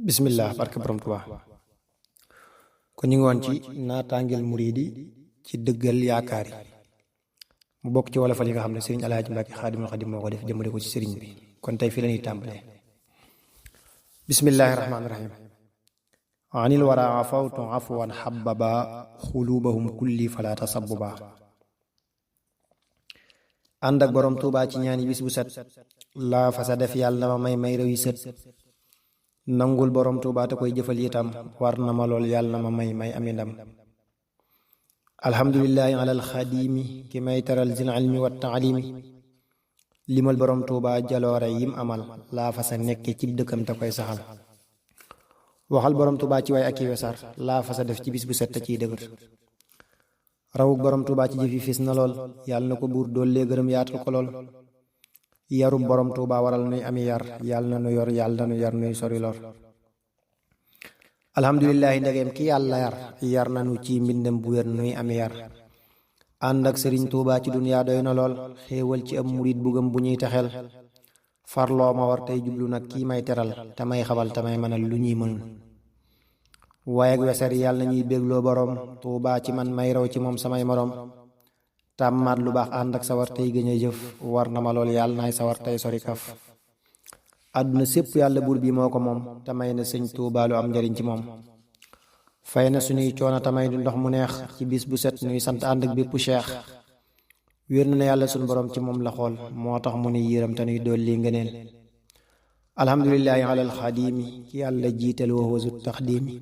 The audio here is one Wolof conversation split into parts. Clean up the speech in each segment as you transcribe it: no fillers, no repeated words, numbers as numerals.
bismillah barke borom Tuubaa kon ñu ngi woon ci naataangeel muriidi ci dëggal yaakaar yi mu bokk ci wolofal yi nga xam ne sëriñ Alaaji Mbàkke Xaadimul Xaadim moo ko def jëmale ko ci sëriñ bi kon tey fii la ñuy tàmbalee bismillahi rahmaani rahim anil wara afawtu afwan xababa xulubahum kulli fala tasabbuba ànd ak borom Tuubaa ci ñaan yi bis bu set laa fa sa def yàlla na ma may réew yi sët nangul borom Tuubaa te koy jëfal itam war na ma lool yàlla na ma may ami ndam alhamdulillahi alal xadimi ki may taral zil ilmi wa taalimi limal borom Tuubaa jaloore yim amal laa fa sa nekke cib dëkkam te koy saxal waxal borom Tuubaa ci way ak i wesar laa fa sa def ci bis bu set te ciy dëgër rawuk borom Tuubaa ci jëf yi fis na lool yàlla na ko buur doollee gërëm yaatal ko lool yarub borom Tuubaa waral nuy ami yar yàlla na nu yor yàlla na nu yar nuy sori lor alhamdulillahi ndegeem ki yàlla yar na nu ci mbindam bu wér nuy ami yar ànd ak sëriñ Tuubaa ci duniyaa doy na lool xéewal ci am murit bugam bu ñuy texel farloo ma war tey jublu nag kii may teral te may xabal te may mënal lu ñuy mënul waaye ak weser yàlla na ñuy bégloo borom Tuubaa ci man may raw ci moom samay morom tàmmaat lu baax ànd ak sawar tey gëñ a jëf war na ma lool yàlla naay sawar tey sori kaf àdduna sépp yàlla buur bi moo ko moom te may na sëñ Tuubaa lu am njariñ ci moom fay na suñuy coono te may du ndox mu neex ci bis bu set nuy sant ànd ak bépp cheikh wér na ne yàlla suñ borom ci moom la xool moo tax mu nuy yéram te nuy dolli ngëneel alhamdulillahi alal xadimi ki yàlla jiital wa huwa zu taxdimi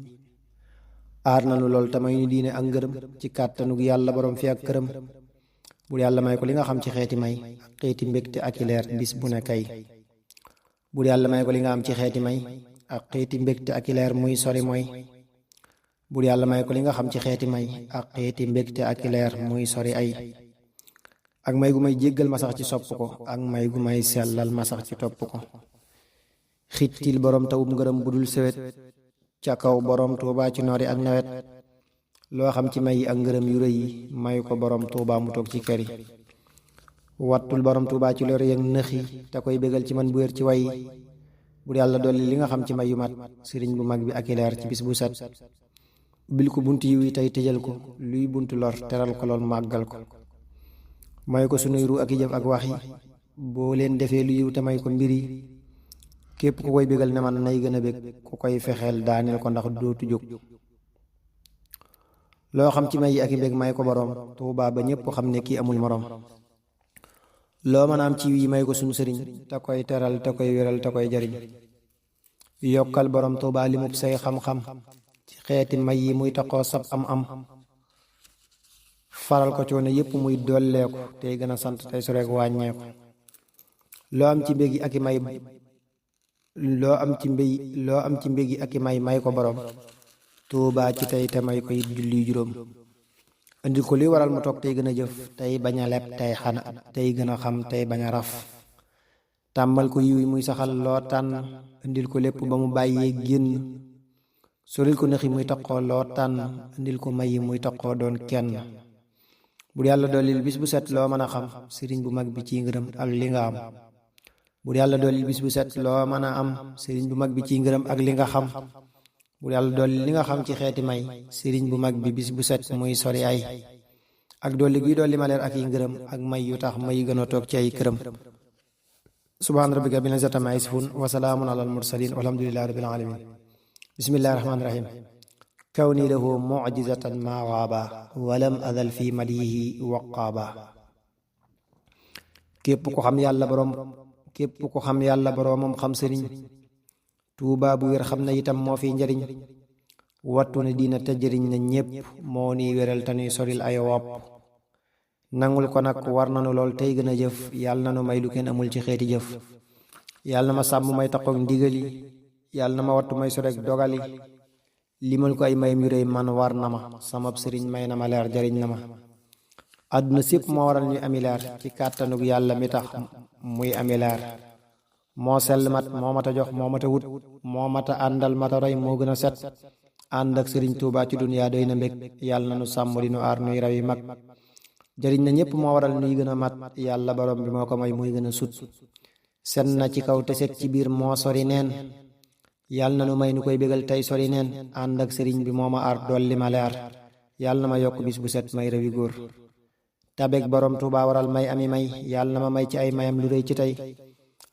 aar nanu lool te may nu diine ak ngërëm ci kàttanug yàlla borom fi ak këram bur yàlla may ko li nga xam ci xeeti may ak xeeti mbégte ak i leer bis bu ne kay bur yàlla may ko li nga am ci xeeti may ak xeeti mbégte ak i leer muy sori mooy bur yàlla may ko li nga xam ci xeeti may ak xeeti mbégte ak i leer muy sori ay ak may gu may jéggal ma sax ci sopp ko ak may gu may sellal ma sax ci topp ko xittil borom tawub ngërëm bu dul sewet ca kaw borom Tuubaa ci noori ak nawet loo xam ci may yi ak ngërëm yu rëy yi may ko borom Tuubaa mu toog ci kër yi wattul borom Tuubaa ci lor yeeg nëx yi te koy bégal ci man bu wér ci way bu yàlla dolli li nga xam ci may yu mat sëriñ bu mag bi ak i leer ci bis bu set ubbil ko bunt yi tey tëjal ko luy buntu lor teral ko lool màggal ko may ko sunuy ru ak i jëf ak wax yi boo leen defee lu yiw te may ko mbir yi képp ku koy bégal ne man nay gën a bég ku koy fexeel daaneel ko ndax dootu jóg loo xam ci may yi ak i mbég may ko borom Tuubaa ba ñépp xam ne kii amul morom loo mën a am ci yi may ko sunu sëriñ te koy teral te koy wéral te koy jariñ yokkal borom Tuubaa li mub say xam-xam ci xeeti may yi muy taxoo sab am faral ko coono yépp muy dolleeku tey gën a sant tey soreek wàññeeku loo am ci mbég yi ak i may loo am ci mbég yi ak i may ko borom Tuubaa ci tey te may ko it julli juróom indil ko li waral mu toog tey gën a jëf tey bañ a leb tey gën a xam tey bañ a raf tàmmal ko yiw yi muy saxal loo tànn indil ko lépp ba mu bàyyee génn soril ko nëxi muy taqoo loo tànn indil ko may yi muy taqoo doon kenn bu yàlla dollil bis bu set loo mën a xam sëriñ bu mag bi ci ngërëm ak li nga am bu yàlla dollil bis bu set loo mën a am sëriñ bu mag bi ci ngërëm ak li nga xam bu yàlla dolli li nga xam ci xeeti may sëriñ bu mag bi bis bu set muy sori ay ak dolli guy dolli ma leer ak yi ngërëm ak may yu tax may gën a toog ci ay këram subhaana rabbika rabbil izzati ammaa yasifuun wa salaamun alal mursaliin walhamdulillahi rabbil aalamiin bismillahi rahmaani rahim kawni lahu mu'jizatan maa waaba walam azal fi madihi waqaaba képp ko xam yàlla boroomam xam sëriñ Tuubaa bu wér xam na itam moo fi njariñ wattu ne diina te jëriñ na ñépp moo ni wéral te nuy soril ay wopp nangul ko nag war nanu lool tey gën a jëf yàlla na nu may lu kenn amul ci xeeti jëf yàlla na ma sàmm may taqoog ndigali yàlla na ma wattu may sorek dogali limal ko ay mayam yu réy man war na ma samab sëriñ may na ma leer jariñ na ma àdduna sépp moo waral ñuy ami leer ci kàttanug yàlla mi tax muy ami leer moo sell mat moo mata jox moo mata wut moo mata àndal mata roy moo gën a set ànd ak sëriñ Tuubaa ci duniyaa doy na mbég yàlla na nu sàmm di nu aar nuy raw yi mag jariñ na ñépp moo waral nuy gën a mat yàlla borom bi moo ko may muy gën a sut set na ci kaw te set ci biir moo sori neen yàlla na nu may nu koy bégal tey sori neen ànd ak sëriñ bi mooma aar dolli ma leer yàlla na ma yokk bis bu set may rawi góor tabek borom Tuuba waral may ami may yàlla na ma may ci ay mayam lu rëy ci tey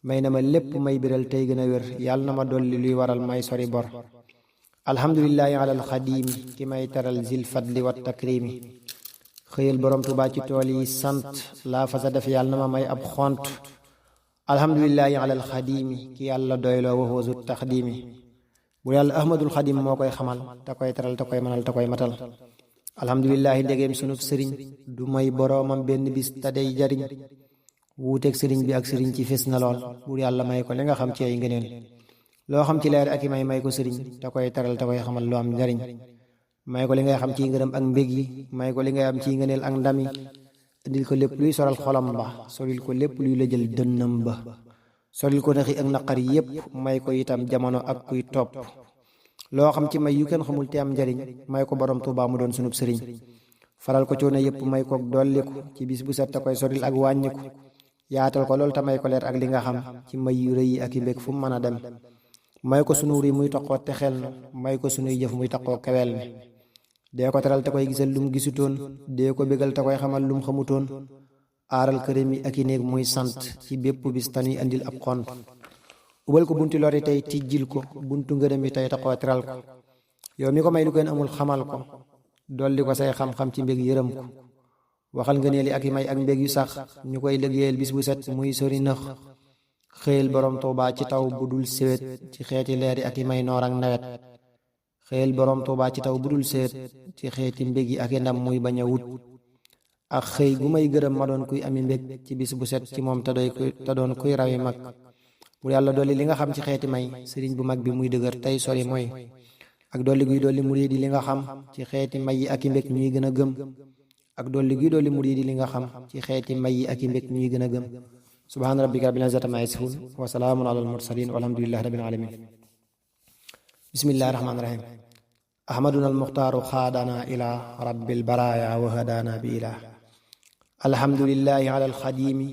may na ma lépp may biral tey gën a wér yàlla na ma dolli luy waral may sori bor alhamdulillahi ala alxadimi ki may teral zil fadli wa takrimi xëyal borom Tuuba ci tool yi sant laa fa sa def yàlla na ma may ab xont alhamdulillahi ala alxadimi ki yàlla doyloo wa huwa zu taxdimi bu yàlla ahmadul xadim moo koy xamal te koy teral te koy manal te koy matal alhamdulillahi ndegeem sunub sëriñ du may boroomam benn bis te day jariñ wuuteeg sëriñ bi ak sëriñ ci fés na lool buur yàlla may ko li nga xam ci ay ngëneel loo xam ci leer ak i may ko sëriñ te koy teral te koy xamal lu am njariñ may ko li ngay xam ci ngërëm ak mbég yi may ko li ngay am ci ngëneel ak ndam yi indil ko lépp luy soral xolam ba solil ko lépp luy lëjal dënnam ba solil ko naxi ak naqar yépp may ko itam jamono ak kuy topp loo xam ci may yu kenn xamul te am njariñ may ko borom Tuuba mu doon sunub sëriñ faral ko coono yépp may ko dolliku ci bis bu set te koy soril ak wàññiku yaatal ko loolu te may ko leer ak li nga xam ci may yu rëy yi ak i mbég fu mu mën a dem may ko sunu ri muy toqoo te xel na may ko sunuy jëf muy toqoo kewel ne dee ko teral te koy gisal lum gisutoon dee ko bégal te koy xamal lum xamutoon aaral këram yi ak i néeg muy sant ci bépp bis tanuy andil ab xont ubal ko bunti lori tey tijjil ko buntu ngërëm yi tey taxoo teral ko yow mi ko may lu kenn amul xamal ko dolli ko say xam-xam ci mbég yërëm ko waxal ngëneel yi ak i may ak mbég yu sax ñu koy liggéeyal bis bu set muy sori nëx xëyal borom Tuuba ci taw bu dul séwét ci xeeti leer yi ak i may noor ak nawet xëyal borom Tuuba ci taw bu dul séwét ci xeeti mbég yi ak i ndam muy bañ a wut ak xëy gu may gërëm ma doon kuy ami mbég ci bis bu set ci moom te doon kuy rawi mag bu yàlla dolli li nga xam ci xeeti may sëriñ bu mag bi muy dëgër tey sori mooy ak dolli guy dolli murid yi li nga xam ci xeeti may yi ak i mbég ñuy gën a gëm ak dolli guy dolli murid yi li nga xam ci xeeti may yi ak i mbég ñuy gën a gëm subhaana rabbika rabbil izzati ammaa yasifuun wa salaamun alal mursaliin walhamdulillahi rabbil aalamiin bismillahi rahmaani rahiim ahmaduna almuxtaaru xaadana ilaa rabbil baraaya wa hadaana bi ilaa alhamdulillahi ala alxadiimi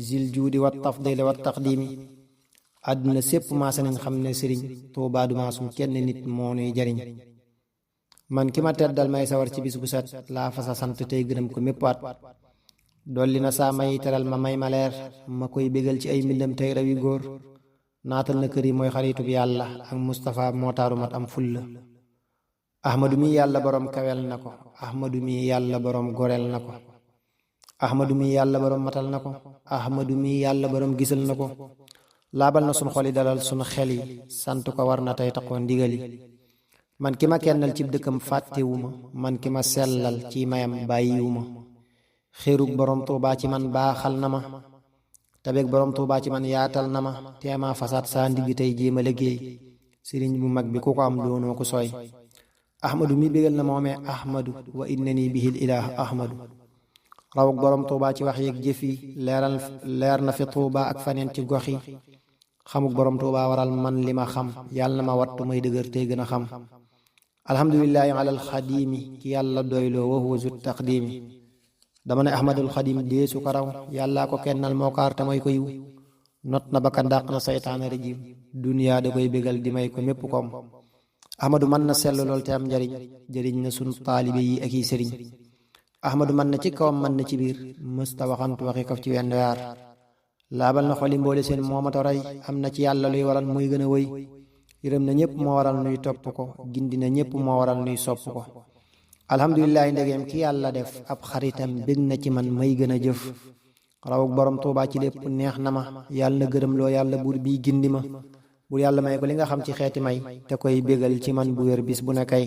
zil juudi wa tafdili wa taqdiimi àdduna sépp maase nañ xam ne sëriñ Tuuba du maasum kenn nit moo nuy jariñ man ki ma teddal may sawar ci bis bu set laa fa sa sant tey gërëm ko méppaat dolli na saa may teral ma may ma leer ma koy bégal ci ay mbindam tey rawi góor naatal na kër yi mooy xaritub yàlla ak Mustapha moo taaru mat am fulla ahmadu mi yàlla borom kawel na ko ahmadu mi yàlla borom goreel na ko ahmadu mi yàlla borom matal na ko ahmadu mi yàlla borom gisal na ko laabal na sun xol yi dalal sunu xel yi sant ko war na tey taxoo ndigali man ki ma kennal ci dëkkam fàttewuma man ki ma sellal ci mayam bàyyiwuma xérug borom Tuuba ci man baaxal na ma tabeeg borom Tuuba ci man yaatal na ma teema fasaat saa ndigg tey jéem a liggéey sëriñ bu mag bi ku ko am doonoo ko sooy ahmadu mi bégal na moomee ahmadu wa innani bihil ilaah ahmadu rawug borom Tuuba ci wax yeeg jëf yi leer na fi Tuuba ak faneen ci gox yi xamuk borom Tuuba waral man li ma xam yàlla na ma wattu may dëgër tey gën a xam alhamdulillahi ala alxadimi ki yàlla doyloo wa huwa zu taqdimi dama ne ahmadul xadim deesu ko raw yàllaa ko kennal moo kaar te may ko yiw not na bakkan dàq na saytaane rajim duniyaa da koy bégal di may ko mépp koom ahmadu mën na sell lool te am njariñ jëriñ na sunu taalibe yi ak i sëriñ ahmadu mën na ci kawam mën na ci biir mësta waxantu waxi kaf ci wenn yaar laabal na xoli mboole seen moomato rey am na ci yàlla luy waral muy gën a wëy yërëm na ñépp moo waral nuy topp ko gindi na ñépp moo waral nuy sopp ko alhamdulillahi ndegeem ki yàlla def ab xaritam bég na ci man may gën a jëf rawuk borom Tuuba ci lépp neex na ma yàlla na gërëm loo yàlla buur bii gindi ma bu yàlla may ko li nga xam ci xeeti may te koy bégal ci man bu wér bis bu ne kay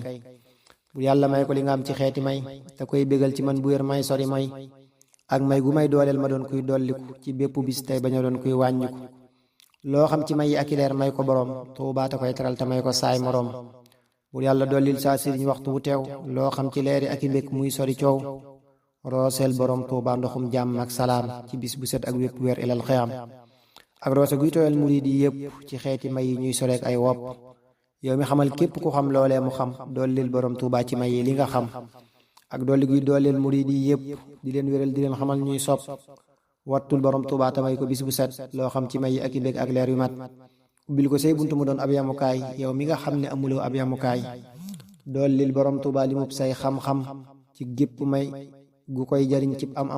bu yàlla may ko li nga am ci xeeti may te koy bégal ci man bu wér may sori may ak may gu may dooleel ma doon kuy dolliku ci bépp bis tey bañ a doon kuy wàññiku loo xam ci may yi ak i leer may ko borom Tuuba te koy teral te may ko saay moroom bu yàlla dollil saa sëriñ waxtu wu teew loo xam ci leeri ak i mbékk muy sori coow rooseel borom Tuuba ndoxum jàmm ak salaam ci bis bu set ak wépp weer ilal xiyam ak roose guy tooyal murid yi yépp ci xeeti may yi ñuy soreek ay wopp yow mi xamal képp ku xam loolee mu xam dollil borom Tuuba ci may yi li nga xam ak dolli guy dooleel murid yi yépp di leen wéral di leen xamal ñuy sopp wattul borom Tuuba te may ko bis bu set loo xam ci may yi ak i mbékk ak leer yu mat ubbil ko say buntu mu doon ab yamukaay yow mi nga xam ne amuloo ab yamukaay dollil borom Tuuba li mub say xam-xam ci gépp may gu koy jariñ ci am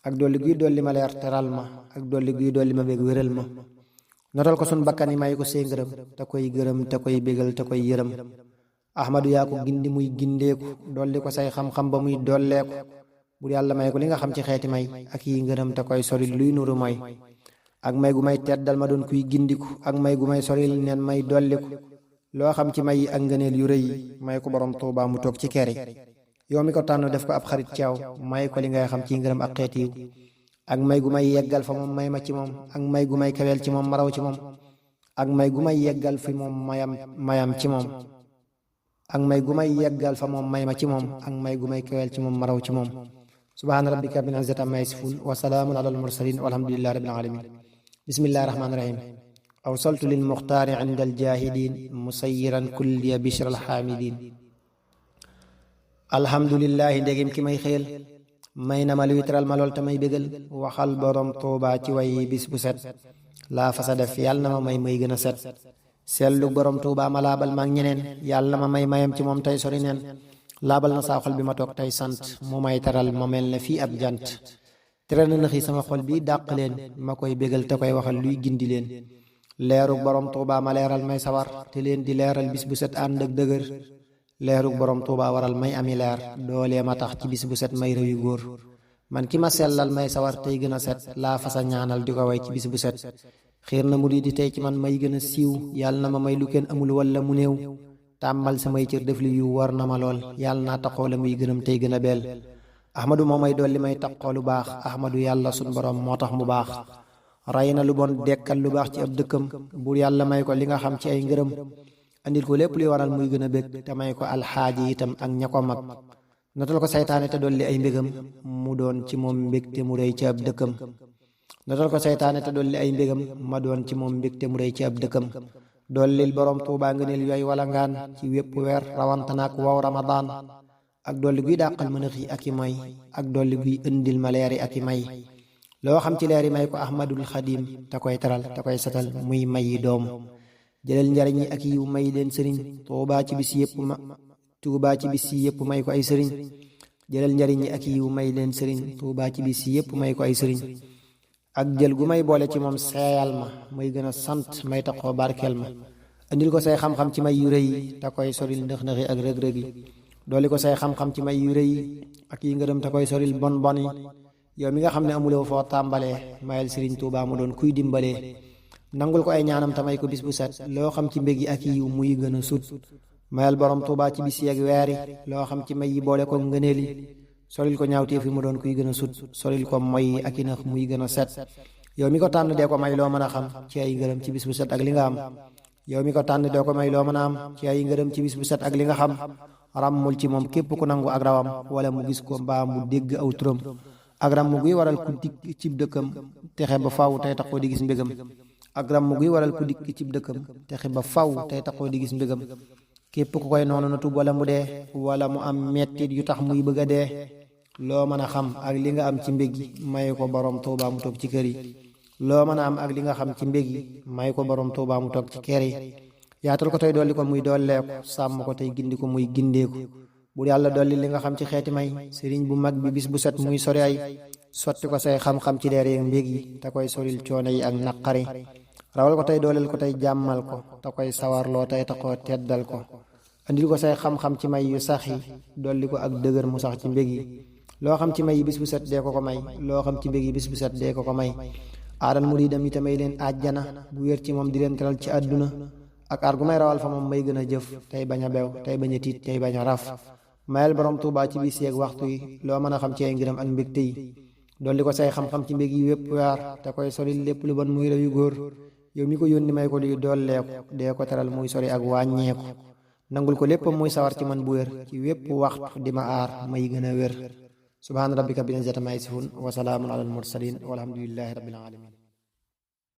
ak dolli guy dolli ma leer teral ma ak dolli guy dolli ma bég wéral ma notal ko sun bakkan yi may ko see ngërëm te koy gërëm te koy bégal te koy yërëm ahmadu yaa ko gindi muy gindeeku dolli ko say xam-xam ba muy dolleeku bur yàlla may ko li nga xam ci xeeti may ak yi ngërëm te koy soril luy nuru mooy ak may gu may teddal ma doon kuy gindiku ak may gu may soril neen may dolliku loo xam ci may yi ak ngëneel yu rëy may ko borom Tuuba mu toog ci keri yow mi ko tànn def ko ab xarit ceew may ko li ngay xam ci ngërëm ak xeeti yiw ak may gu may yeggal fa moom may ma ci moom ak may gu may kaweel ci moom maraw ci moom ak may gu may yeggal fi moom mayam ci moom ak may gu may yeggal fa moom may ma ci moom ak may gu may kaweel ci moom maraw ci moom subhaana rabbika rabbil izzati ammaa yasifuun wa salaamun alal mursaliin walhamdulillahi rabbil aalamiin bismillahi rahmaani rahiim awsaltu lil muxtaari inda al jaahidiin musayyiran kulliya bishral xaamidiin alhamdulillahi ndegim ki may xéel may na ma luy teral ma lool te may bégal waxal borom Tuuba ci way bis bu set laa fasa def yàlla na ma may gën a set sellu borom Tuuba ma laabal maag ñeneen yàlla na ma may mayam ci moom tey sori neen laabal na saa xol bi ma toog tey sant mu may teral ma mel ne fii ab jant tere na naxi sama xol bi dàq leen ma koy bégal te koy waxal luy gindi leen leerug borom Tuuba ma leeral may sawar te leen di leeral bis bu set ànd ak dëgër leerug borom Tuuba waral may ami leer doolee ma tax ci bis bu set may réew yu góor man ki ma sellal may sawar tey gën a set laa fasa ñaanal di ko way ci bis bu set xiir na mu di tey ci man may gën a siiw yàlla na ma may lu kenn amul wala mu néew tàmbal samay cër def li yu war na ma lool yàlla naa taxoo la muy gënam tey gën a beel ahmadu moo may dolli may taxoo lu baax ahmadu yàlla sun borom moo tax mu baax ray na lu bon dekkal lu baax ci ab dëkkam buur yàlla may ko li nga xam ci ay ngërëm andil ko lépp luy waral muy gën a bég te may ko alxaaji itam ak ña ko mag notal ko saytaane te dolli ay mbégam mu doon ci moom mbég te mu rëy ci ab dëkkam notal ko saytaane te dolli ay mbégam ma doon ci moom mbég te mu rëy ci ab dëkkam dollil borom Tuuba ngëneel yooyu wala ngaan ci wépp weer rawantanaak wow ramadaan ak dolli guy dàqal mën a xii ak i may ak dolli guy indil ma leeri ak i may loo xam ci leeri may ko ahmadul xadim te koy teral te koy setal muy may yi doom jëlal njariñ yi ak yiw may leen sëriñ Tuuba ci bis yépp may ko ay sëriñ jëlal njariñ yi ak yiw may leen sëriñ Tuuba ci bis yépp may ko ay sëriñ ak jël gu may boole ci moom seeyal ma may gën a sant may taxoo barkeel ma andil ko say xam-xam ci may yu rëy te koy soril ndëx-ndëxi ak rëg-rëg yi dooli ko say xam-xam ci may yu rëy ak yi ngërëm te koy soril bon yi yow mi nga xam ne amuloo foo tàmbalee mayal sëriñ Tuuba mu doon kuy dimbalee nangul ko ay ñaanam te may ko bis bu set loo xam ci mbég yi ak yiw muy gën a sut mayal borom Tuuba ci bis yi ak weer yi loo xam ci may yi boole ko ngëneel yi solil ko ñaawteef yi mu doon kuy gën a sut solil ko moy ak i nax muy gën a set yow mi ko tànn dee ko may loo mën a xam ci ay ngërëm ci bis bu set ak li nga am yow mi ko tànn dee ko may loo mën a am ci ay ngërëm ci bis bu set ak li nga xam ràmmul ci moom képp ku nangu ak rawam wala mu gis ko mbaa mu dégg aw turam ak ràmm guy waral ku dikk cib dëkkam texe ba faw tey taxoo di gis mbégam ak ràmm guy waral ku dikk cib dëkkam texe ba faw tey taxoo di gis mbégam képp ku koy noonu na tub wala mu dee wala mu am mettit yu tax muy bëgg a dee loo mën a xam ak li nga am ci mbég yi may ko borom Tuuba mu toog ci kër yi loo mën a am ak li nga xam ci mbég yi may ko borom Tuuba mu toog ci kër yi yaatal ko tey dolli ko muy dolleeku sàmm ko tey gindi ko muy gindeeku bu yàlla dolli li nga xam ci xeeti may sëriñ bu mag bi bis bu set muy sori ay sotti ko say xam-xam ci leer yeeg mbég yi te koy soril coono yi ak naqari rawal ko tey dooleel ko tey jàmmal ko te koy sawarloo tey taxoo teddal ko andil ko say xam-xam ci may yu sax yi dolli ko ak dëgër mu sax ci mbég yi loo xam ci may yi bis bu set dee ko ko may loo xam ci mbég yi bis bu set dee ko ko may aadan muridam yi te may leen àjjana bu wér ci moom di leen teral ci àdduna ak aar gu may rawal fa moom may gën a jëf tey bañ a bew tey bañ a tiit tey bañ a raf mayal borom Tuuba ci bis yeeg waxtu yi loo mën a xam ci ay ngiram ak mbégte yi dolli ko say xam-xam ci mbég yi wépp waar te koy sori lépp lu bon muy rew yu góor yow mi ko yónni may ko luy dolleeku dee ko teral muy sori ak wàññeeku nangul ko lépp muy sawar ci man bu wér ci wépp waxtu di ma aar may gën a wér subhaana rabbika rabbil izzati ammaa yasifuun wa salaamun alal mursaliin walhamdulillahi rabbil aalamiin